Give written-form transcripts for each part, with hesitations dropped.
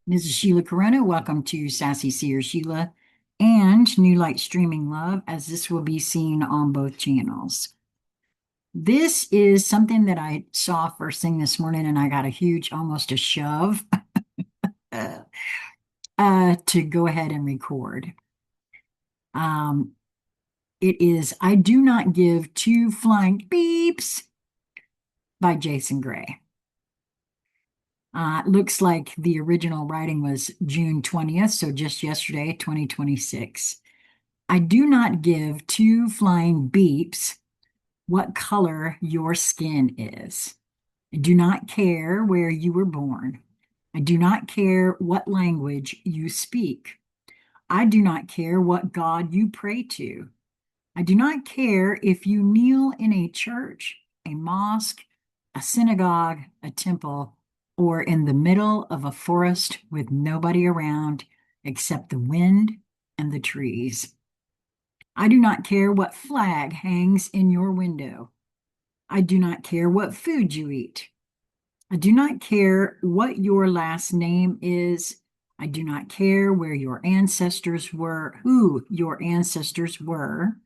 This is Sheila Corona. Welcome to Sassy Seer Sheila and New Light Streaming Love, as this will be seen on both channels. This is something that I saw first thing this morning, and I got a huge, almost a shove to go ahead and record. Um, it is I Do Not Give Two Flying Beeps by Jason Gray. It looks like the original writing was June 20th, so just yesterday, 2026. I do not give two flying beeps what color your skin is. I do not care where you were born. I do not care what language you speak. I do not care what God you pray to. I do not care if you kneel in a church, a mosque, a synagogue, a temple, or in the middle of a forest with nobody around except the wind and the trees. I do not care what flag hangs in your window. I do not care what food you eat. I do not care what your last name is. I do not care where your ancestors were, who your ancestors were.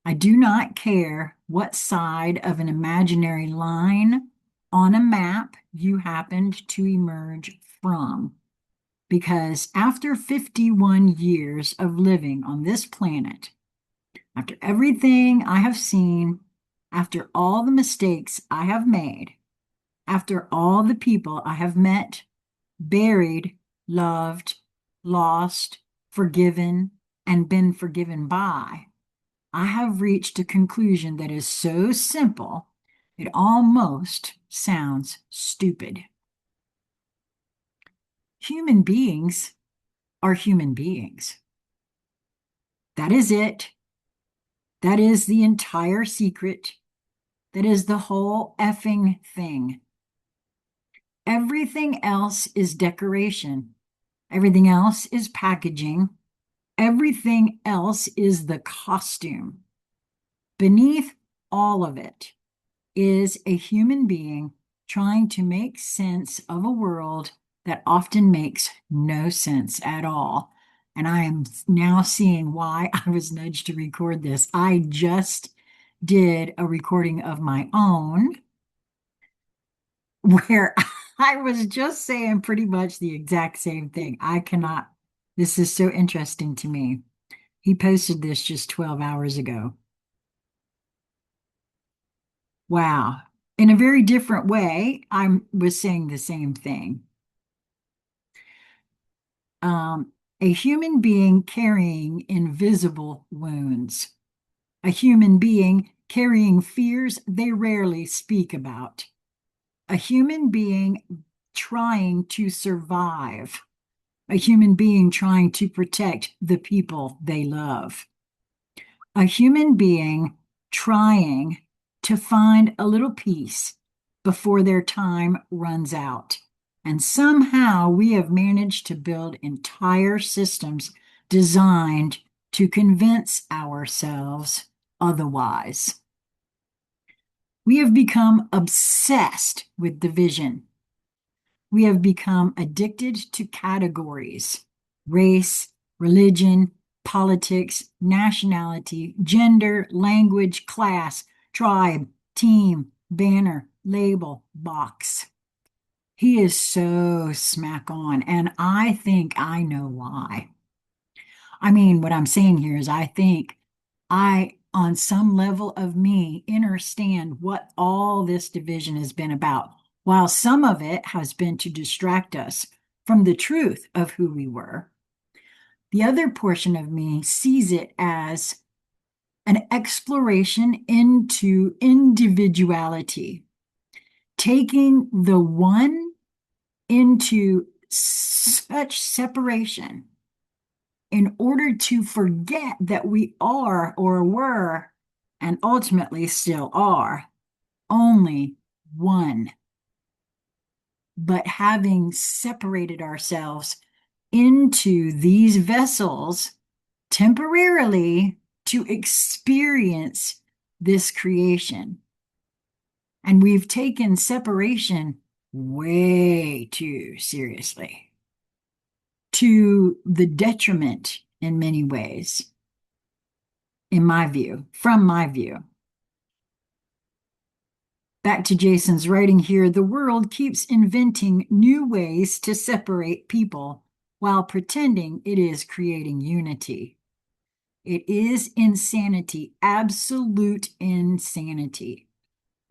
I do not care what side of an imaginary line on a map you happened to emerge from. Because after 51 years of living on this planet, after everything I have seen, after all the mistakes I have made, after all the people I have met, buried, loved, lost, forgiven, and been forgiven by, I have reached a conclusion that is so simple it almost sounds stupid. Human beings are human beings. That is it. That is the entire secret. That is the whole effing thing. Everything else is decoration. Everything else is packaging. Everything else is the costume. Beneath all of it is a human being trying to make sense of a world that often makes no sense at all. And I am now seeing why I was nudged to record this. I just did a recording of my own where I was just saying pretty much the exact same thing. I cannot, this is so interesting to me. He posted this just 12 hours ago. Wow. In a very different way, I was saying the same thing. Um, a human being carrying invisible wounds, a human being carrying fears they rarely speak about, a human being trying to survive, a human being trying to protect the people they love, a human being trying to find a little peace before their time runs out. And somehow we have managed to build entire systems designed to convince ourselves otherwise. We have become obsessed with division. We have become addicted to categories: race, religion, politics, nationality, gender, language, class, tribe, team, banner, label, box. He is so smack on, and I think I know why. I mean, what I'm saying here is I think I, on some level of me, understand what all this division has been about, while some of it has been to distract us from the truth of who we were. The other portion of me sees it as an exploration into individuality, taking the one into such separation in order to forget that we are or were and ultimately still are only one. But having separated ourselves into these vessels temporarily to experience this creation. And we've taken separation way too seriously. to the detriment in many ways, in my view, from my view. Back to Jason's writing here, the world keeps inventing new ways to separate people while pretending it is creating unity. It is insanity, absolute insanity.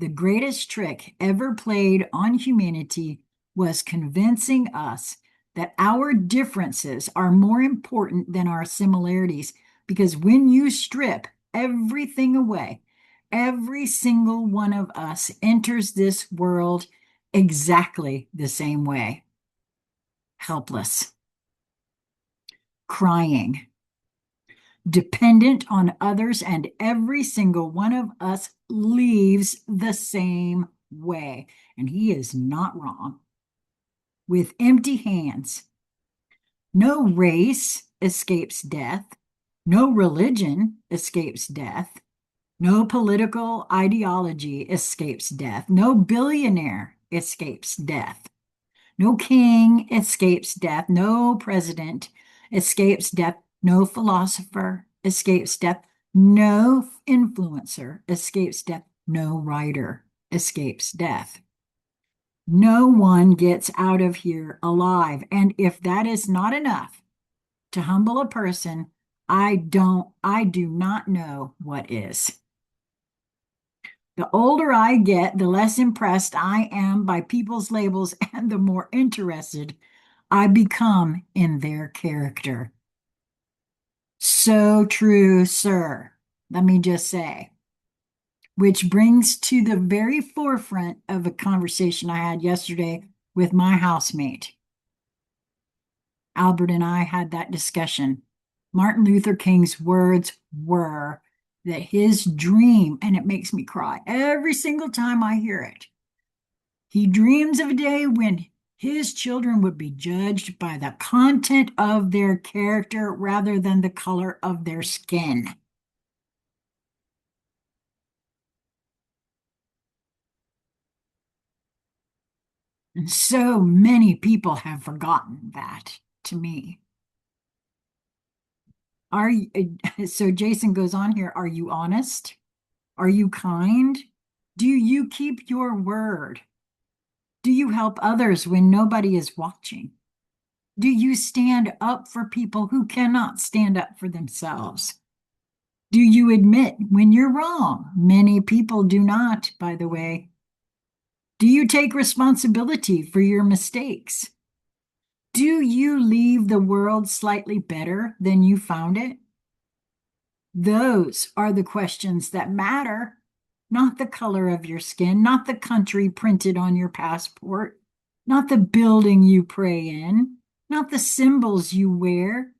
The greatest trick ever played on humanity was convincing us that our differences are more important than our similarities, because when you strip everything away, every single one of us enters this world exactly the same way. Helpless, crying, dependent on others, and every single one of us leaves the same way. And he is not wrong. With empty hands. No race escapes death. No religion escapes death. No political ideology escapes death. No billionaire escapes death. No king escapes death. No president escapes death. No philosopher escapes death. No influencer escapes death. No writer escapes death. No one gets out of here alive. And if that is not enough to humble a person, I do not know what is. The older I get, the less impressed I am by people's labels and the more interested I become in their character. So true, sir. Let me just say. Which brings to the very forefront of a conversation I had yesterday with my housemate. Albert and I had that discussion. Martin Luther King's words were that his dream, and it makes me cry every single time I hear it, he dreams of a day when his children would be judged by the content of their character rather than the color of their skin. And so many people have forgotten that to me. Are you, so Jason goes on here, are you honest? Are you kind? Do you keep your word? Do you help others when nobody is watching? Do you stand up for people who cannot stand up for themselves? Do you admit when you're wrong? Many people do not, by the way. Do you take responsibility for your mistakes? Do you leave the world slightly better than you found it? Those are the questions that matter, not the color of your skin, not the country printed on your passport, not the building you pray in, not the symbols you wear.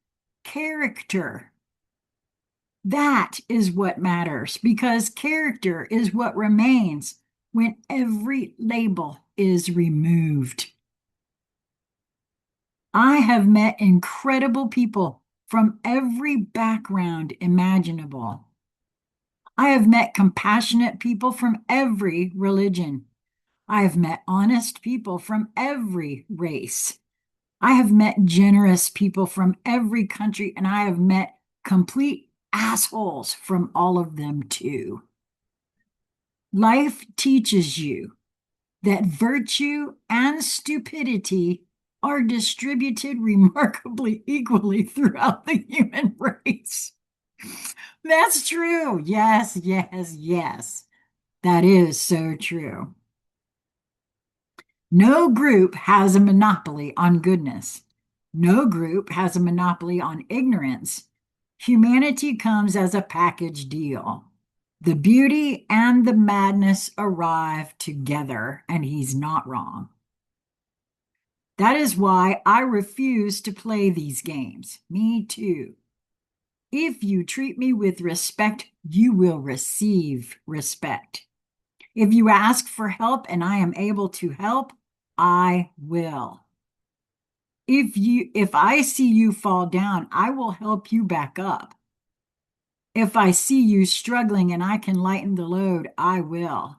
Character. That is what matters, because character is what remains when every label is removed. I have met incredible people from every background imaginable. I have met compassionate people from every religion. I have met honest people from every race. I have met generous people from every country, and I have met complete assholes from all of them too. Life teaches you that virtue and stupidity are distributed remarkably equally throughout the human race. That's true. Yes, yes, yes. That is so true. No group has a monopoly on goodness. No group has a monopoly on ignorance. Humanity comes as a package deal. The beauty and the madness arrive together, and he's not wrong. That is why I refuse to play these games. Me too. If you treat me with respect, you will receive respect. If you ask for help and I am able to help, I will. If I see you fall down, I will help you back up. If I see you struggling and I can lighten the load, I will.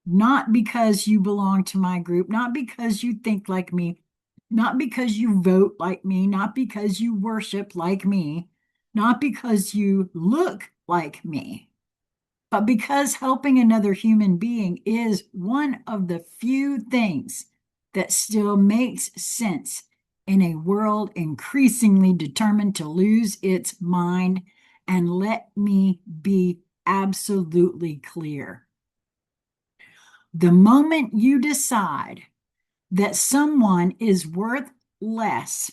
Not because you belong to my group, not because you think like me, Not because you vote like me, not because you worship like me, not because you look like me, but because helping another human being is one of the few things that still makes sense in a world increasingly determined to lose its mind. And let me be absolutely clear. The moment you decide that someone is worth less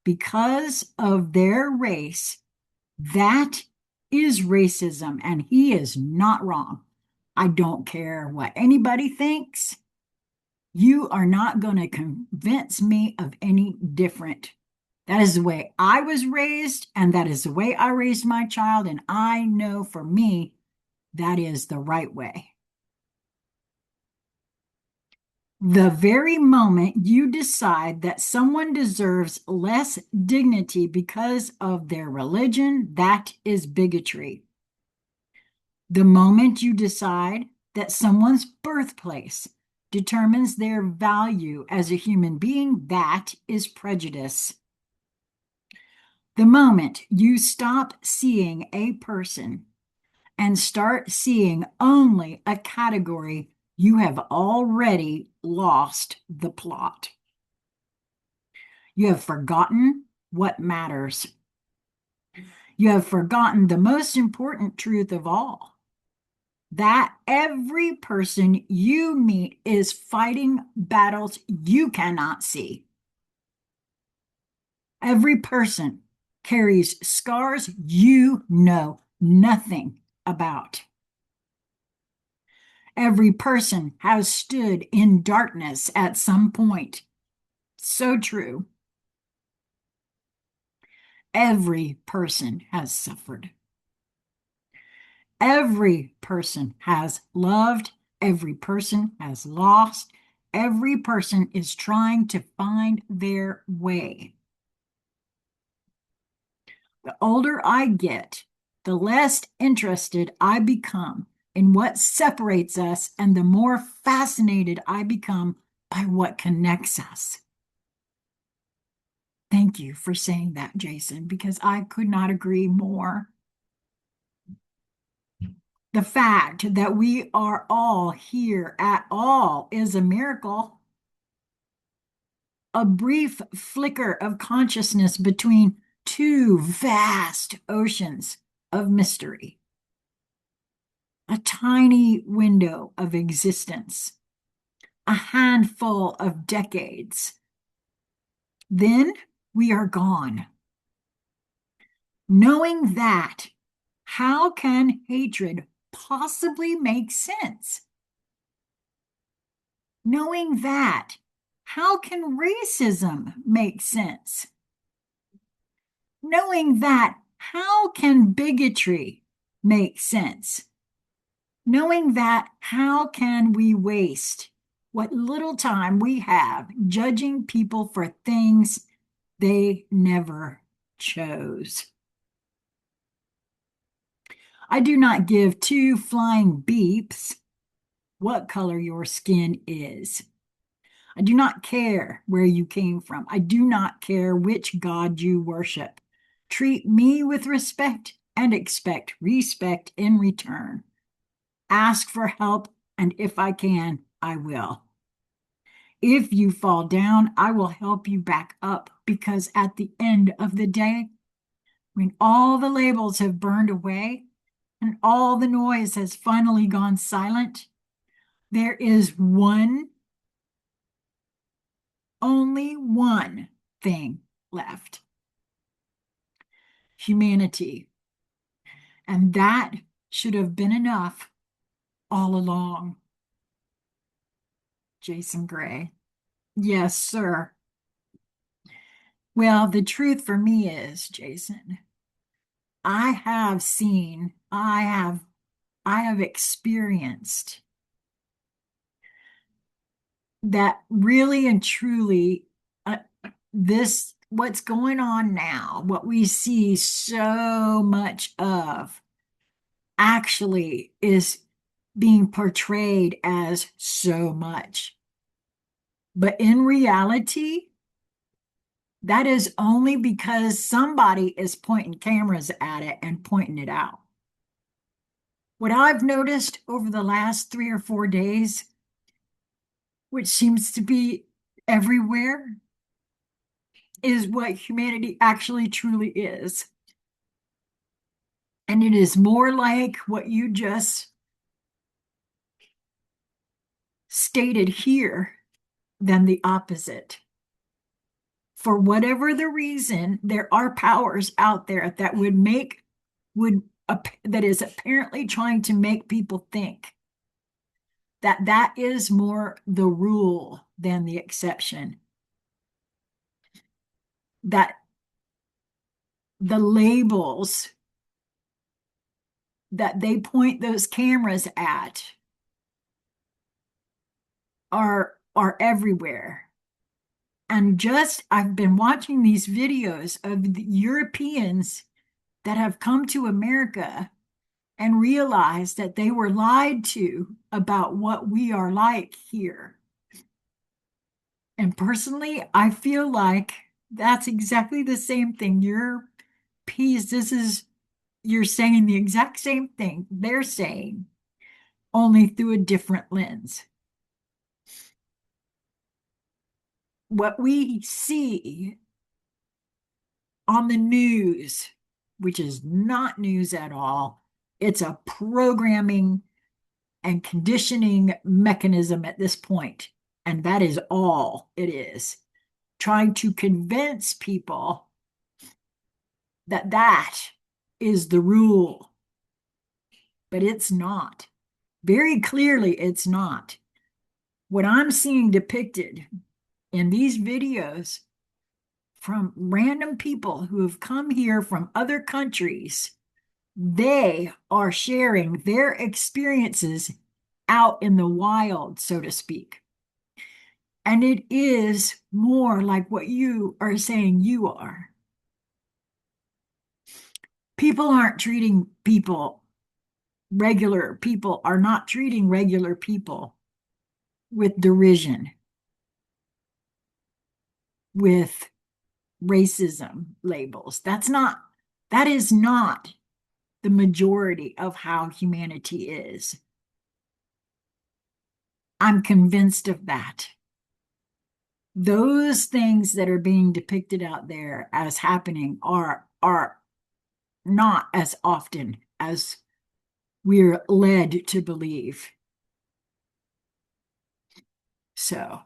because of their race, that is racism, and he is not wrong. I don't care what anybody thinks. You are not going to convince me of any different. That is the way I was raised, and that is the way I raised my child, and I know for me that is the right way. The very moment you decide that someone deserves less dignity because of their religion, that is bigotry. The moment you decide that someone's birthplace determines their value as a human being, that is prejudice. The moment you stop seeing a person and start seeing only a category, you have already lost the plot. You have forgotten what matters. You have forgotten the most important truth of all, that every person you meet is fighting battles you cannot see. Every person carries scars you know nothing about. Every person has stood in darkness at some point. So true. Every person has suffered. Every person has loved. Every person has lost. Every person is trying to find their way. The older I get, the less interested I become in what separates us, and the more fascinated I become by what connects us. Thank you for saying that, Jason, because I could not agree more. The fact that we are all here at all is a miracle. A brief flicker of consciousness between two vast oceans of mystery. A tiny window of existence. A handful of decades. Then we are gone. Knowing that, how can hatred possibly make sense? Knowing that, how can racism make sense? Knowing that, how can bigotry make sense? Knowing that, how can we waste what little time we have judging people for things they never chose? I do not give two flying beeps what color your skin is. I do not care where you came from. I do not care which God you worship. Treat me with respect and expect respect in return. Ask for help, and if I can, I will. If you fall down, I will help you back up, because at the end of the day, when all the labels have burned away and all the noise has finally gone silent, there is only one thing left: humanity. And that should have been enough all along. Jason Gray. Yes, sir. Well, the truth for me is, Jason, I have experienced that really and truly, what's going on now, what we see so much of, actually is being portrayed as so much. But in reality, That is only because somebody is pointing cameras at it and pointing it out. What I've noticed over the last 3 or 4 days, which seems to be everywhere, is what humanity actually truly is. And it is more like what you just stated here than the opposite. For whatever the reason, there are powers out there that that is apparently trying to make people think that that is more the rule than the exception. That the labels that they point those cameras at are everywhere. And just I've been watching these videos of the Europeans that have come to America and realized that they were lied to about what we are like here. And personally, I feel like that's exactly the same thing. Your piece, you're saying the exact same thing they're saying, only through a different lens. What we see on the news, which is not news at all, it's a programming and conditioning mechanism at this point. And that is all it is. Trying to convince people that that is the rule. But it's not. Very clearly, it's not. What I'm seeing depicted in these videos from random people who have come here from other countries, they are sharing their experiences out in the wild, so to speak. And it is more like what you are saying you are. People aren't treating people, regular people are not treating regular people with derision, with racism labels. That is not the majority of how humanity is. I'm convinced of that. Those things that are being depicted out there as happening are not as often as we're led to believe. So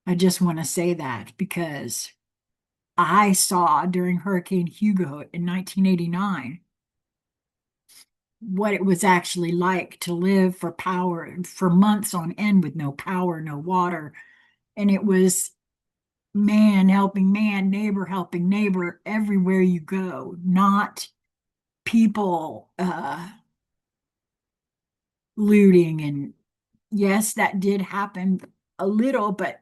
I just want to say that because I saw during Hurricane Hugo in 1989 what it was actually like to live for months on end with no power, no water. And it was man helping man, neighbor helping neighbor everywhere you go, not people looting. And yes, that did happen a little, but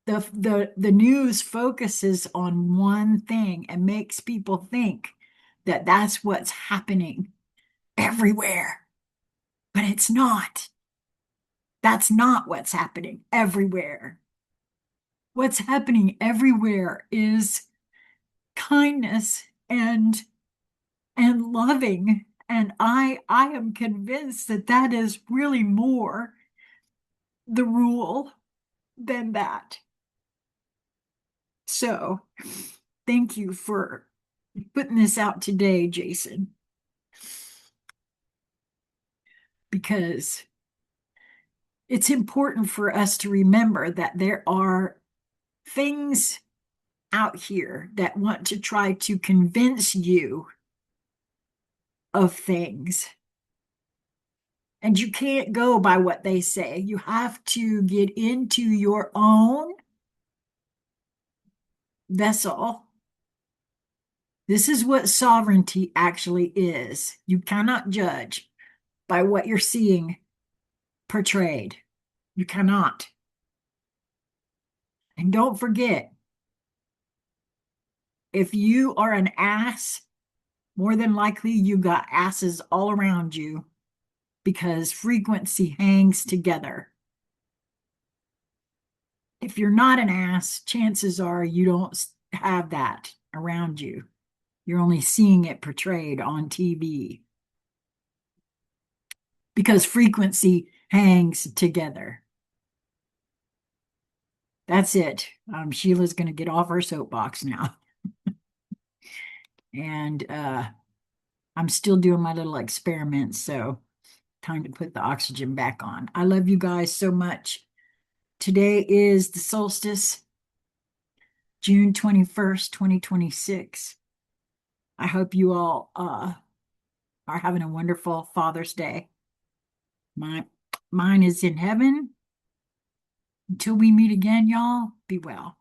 the news focuses on one thing and makes people think that that's what's happening everywhere. But it's not. That's not what's happening everywhere. What's happening everywhere is kindness and loving. And I am convinced that that is really more the rule than that. So thank you for putting this out today, Jason, because it's important for us to remember that there are things out here that want to try to convince you of things. And you can't go by what they say. You have to get into your own vessel. This is what sovereignty actually is. You cannot judge by what you're seeing portrayed. You cannot. And don't forget, if you are an ass, more than likely you got asses all around you because frequency hangs together. If you're not an ass, chances are you don't have that around you. You're only seeing it portrayed on TV because frequency hangs together. That's it. Sheila's going to get off her soapbox now. And I'm still doing my little experiments, so time to put the oxygen back on. I love you guys so much. Today is the solstice, June 21st, 2026. I hope you all are having a wonderful Father's Day. Mine is in heaven. Until we meet again, y'all, be well.